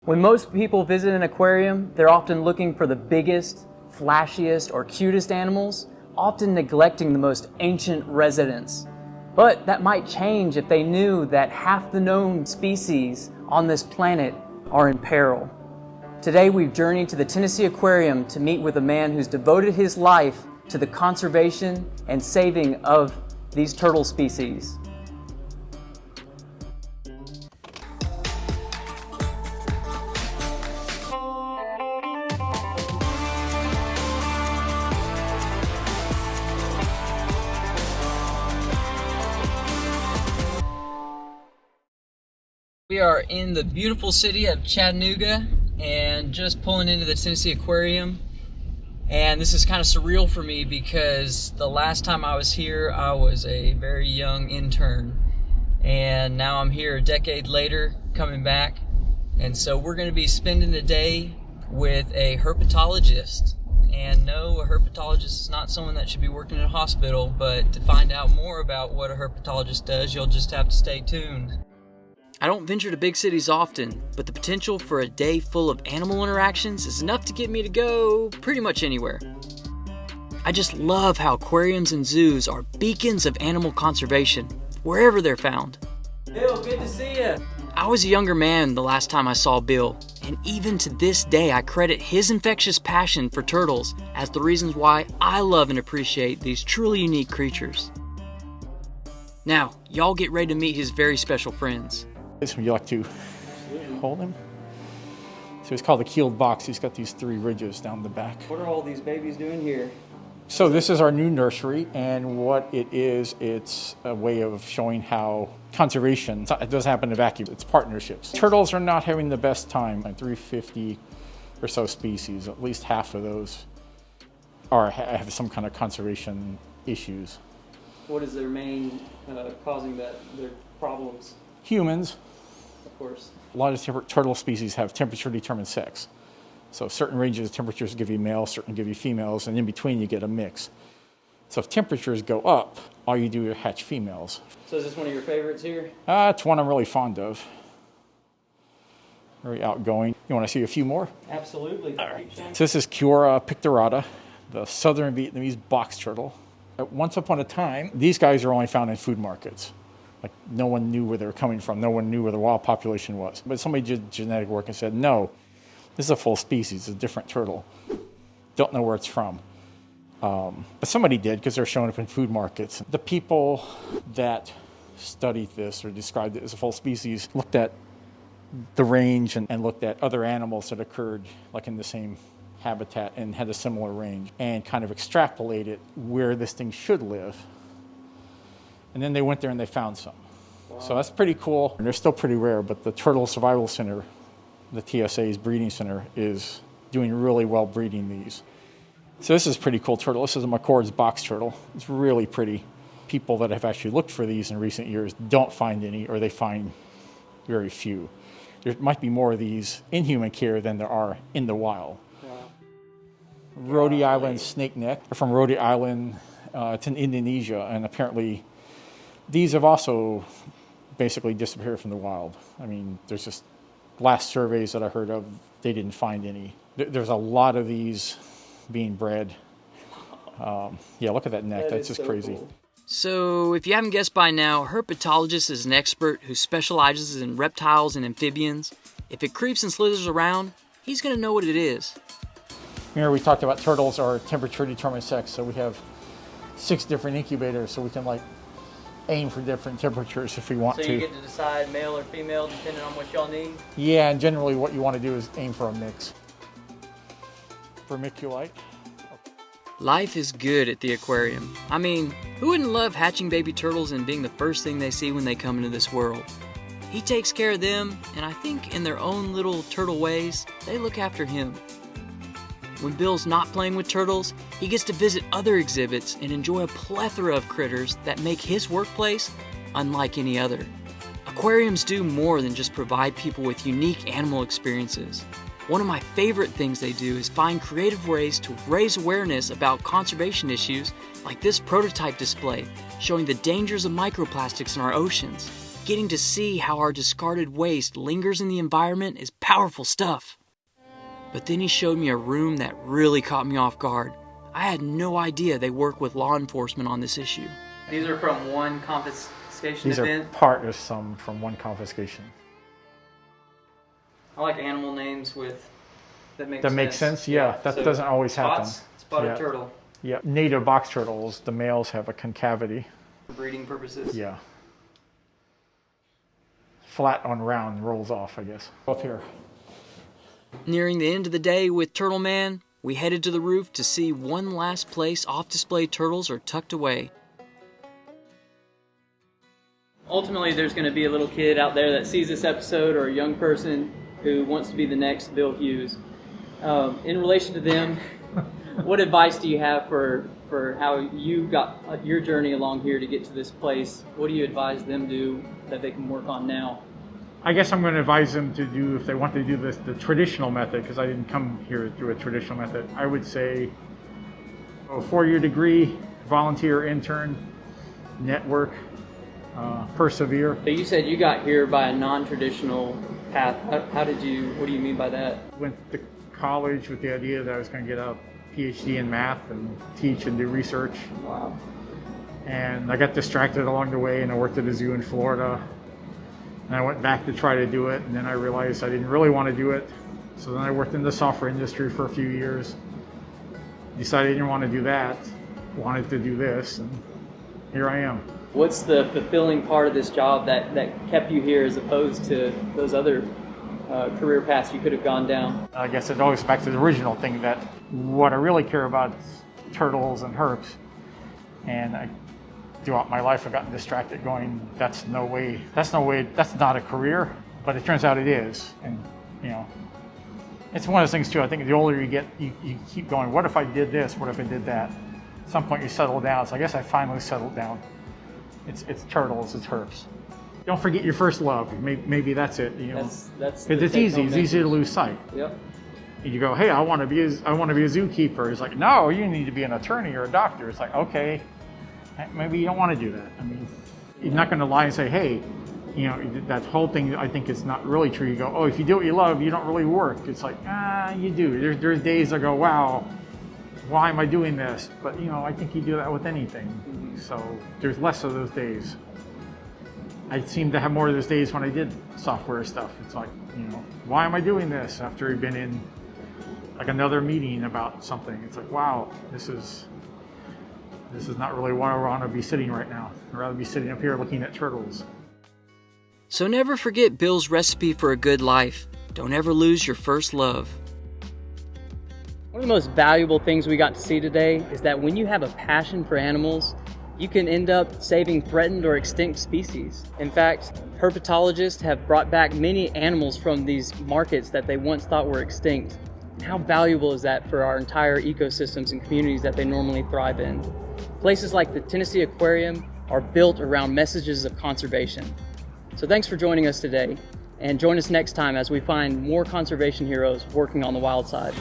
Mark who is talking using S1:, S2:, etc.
S1: When most people visit an aquarium, they're often looking for the biggest, flashiest, or cutest animals, often neglecting the most ancient residents. But that might change if they knew that half the known species on this planet are in peril. Today we've journeyed to the Tennessee Aquarium to meet with a man who's devoted his life to the conservation and saving of these turtle species. We are in the beautiful city of Chattanooga and just pulling into the Tennessee Aquarium. And this is kind of surreal for me because the last time I was here, I was a very young intern. And now I'm here a decade later, coming back. And so we're going to be spending the day with a herpetologist. And no, a herpetologist is not someone that should be working in a hospital, but to find out more about what a herpetologist does, you'll just have to stay tuned. I don't venture to big cities often, but the potential for a day full of animal interactions is enough to get me to go pretty much anywhere. I just love how aquariums and zoos are beacons of animal conservation, wherever they're found. Bill, good to see you. I was a younger man the last time I saw Bill, and even to this day I credit his infectious passion for turtles as the reasons why I love and appreciate these truly unique creatures. Now, y'all get ready to meet his very special friends.
S2: Would you like to hold him? So it's called a keeled box. He's got these 3 ridges down the back.
S1: What are all these babies doing here?
S2: So this is our new nursery, and what it is, it's a way of showing how conservation, it doesn't happen in a vacuum, it's partnerships. Turtles are not having the best time. Like 350 or so species, at least half of those have some kind of conservation issues.
S1: What is their main causing their problems?
S2: Humans.
S1: Of course.
S2: A lot of turtle species have temperature-determined sex. So certain ranges of temperatures give you males, certain give you females, and in between you get a mix. So if temperatures go up, all you do is hatch females.
S1: So is this one of your favorites here?
S2: It's one I'm really fond of. Very outgoing. You want to see a few more?
S1: Absolutely.
S2: All right. So this is Chiura pictorata, the southern Vietnamese box turtle. Once upon a time, these guys are only found in food markets. Like, no one knew where they were coming from. No one knew where the wild population was. But somebody did genetic work and said, no, this is a full species, it's a different turtle. Don't know where it's from. But somebody did, because they're showing up in food markets. The people that studied this or described it as a full species looked at the range and looked at other animals that occurred like in the same habitat and had a similar range and kind of extrapolated where this thing should live. And then they went there and they found some. Wow. So that's pretty cool. And they're still pretty rare, but the Turtle Survival Center, the TSA's breeding center, is doing really well breeding these. So this is a pretty cool turtle. This is a McCord's box turtle. It's really pretty. People that have actually looked for these in recent years don't find any, or they find very few. There might be more of these in human care than there are in the wild. Wow. Rhode Island snake neck. They're from Rhode Island. It's in Indonesia, and apparently these have also basically disappeared from the wild. I mean, there's just last surveys that I heard of, they didn't find any. There's a lot of these being bred. Yeah, look at that neck. That's just so crazy. Cool.
S1: So, if you haven't guessed by now, a herpetologist is an expert who specializes in reptiles and amphibians. If it creeps and slithers around, he's going to know what it is.
S2: Remember, we talked about turtles are temperature-determined sex, so we have 6 different incubators, so we can aim for different temperatures if we want to.
S1: So you get to decide male or female depending on what y'all need?
S2: Yeah, and generally what you want to do is aim for a mix. Vermiculite.
S1: Life is good at the aquarium. I mean, who wouldn't love hatching baby turtles and being the first thing they see when they come into this world? He takes care of them, and I think in their own little turtle ways, they look after him. When Bill's not playing with turtles, he gets to visit other exhibits and enjoy a plethora of critters that make his workplace unlike any other. Aquariums do more than just provide people with unique animal experiences. One of my favorite things they do is find creative ways to raise awareness about conservation issues like this prototype display showing the dangers of microplastics in our oceans. Getting to see how our discarded waste lingers in the environment is powerful stuff. But then he showed me a room that really caught me off guard. I had no idea they work with law enforcement on this issue. These are from one confiscation event?
S2: These are part of some from one confiscation.
S1: I like animal names that
S2: makes sense. Yeah, that so doesn't always happen.
S1: Spotted turtle.
S2: Yeah, native box turtles, the males have a concavity.
S1: For breeding purposes?
S2: Yeah. Flat on round, rolls off, I guess. Up here.
S1: Nearing the end of the day with Turtle Man, we headed to the roof to see one last place off-display turtles are tucked away. Ultimately, there's going to be a little kid out there that sees this episode, or a young person who wants to be the next Bill Hughes. In relation to them, what advice do you have for how you got your journey along here to get to this place? What do you advise them do that they can work on now?
S2: I guess I'm going to advise them to do, if they want to do this the traditional method, because I didn't come here through a traditional method, I would say a 4-year degree, volunteer, intern, network, persevere.
S1: So you said you got here by a non-traditional path. What do you mean by that?
S2: Went to college with the idea that I was going to get a PhD in math and teach and do research.
S1: Wow.
S2: And I got distracted along the way, and I worked at a zoo in Florida. And I went back to try to do it, and then I realized I didn't really want to do it. So then I worked in the software industry for a few years. Decided I didn't want to do that, wanted to do this, and here I am.
S1: What's the fulfilling part of this job that kept you here as opposed to those other career paths you could have gone down?
S2: I guess it always back to the original thing, that what I really care about is turtles and herps. And throughout my life, I've gotten distracted going, that's not a career, but it turns out it is. And, you know, it's one of those things too, I think the older you get, you keep going, what if I did this? What if I did that? At some point you settle down. So I guess I finally settled down. It's turtles, it's herps. Don't forget your first love. Maybe that's it. You know,
S1: that's
S2: because it's easy. It's easy to lose sight.
S1: Yep.
S2: And you go, hey, I want to be a zookeeper. It's like, no, you need to be an attorney or a doctor. It's like, okay, maybe you don't want to do that. I mean, you're not going to lie and say, hey, you know, that whole thing, I think is not really true. You go, oh, if you do what you love, you don't really work. It's like, you do. There's days I go, wow, why am I doing this? But, you know, I think you do that with anything. Mm-hmm. So there's less of those days. I seem to have more of those days when I did software stuff. It's like, you know, why am I doing this? After I've been in like another meeting about something, it's like, wow, this is not really where I want to be sitting right now. I'd rather be sitting up here looking at turtles.
S1: So never forget Bill's recipe for a good life. Don't ever lose your first love. One of the most valuable things we got to see today is that when you have a passion for animals, you can end up saving threatened or extinct species. In fact, herpetologists have brought back many animals from these markets that they once thought were extinct. How valuable is that for our entire ecosystems and communities that they normally thrive in? Places like the Tennessee Aquarium are built around messages of conservation. So thanks for joining us today, and join us next time as we find more conservation heroes working on the wild side.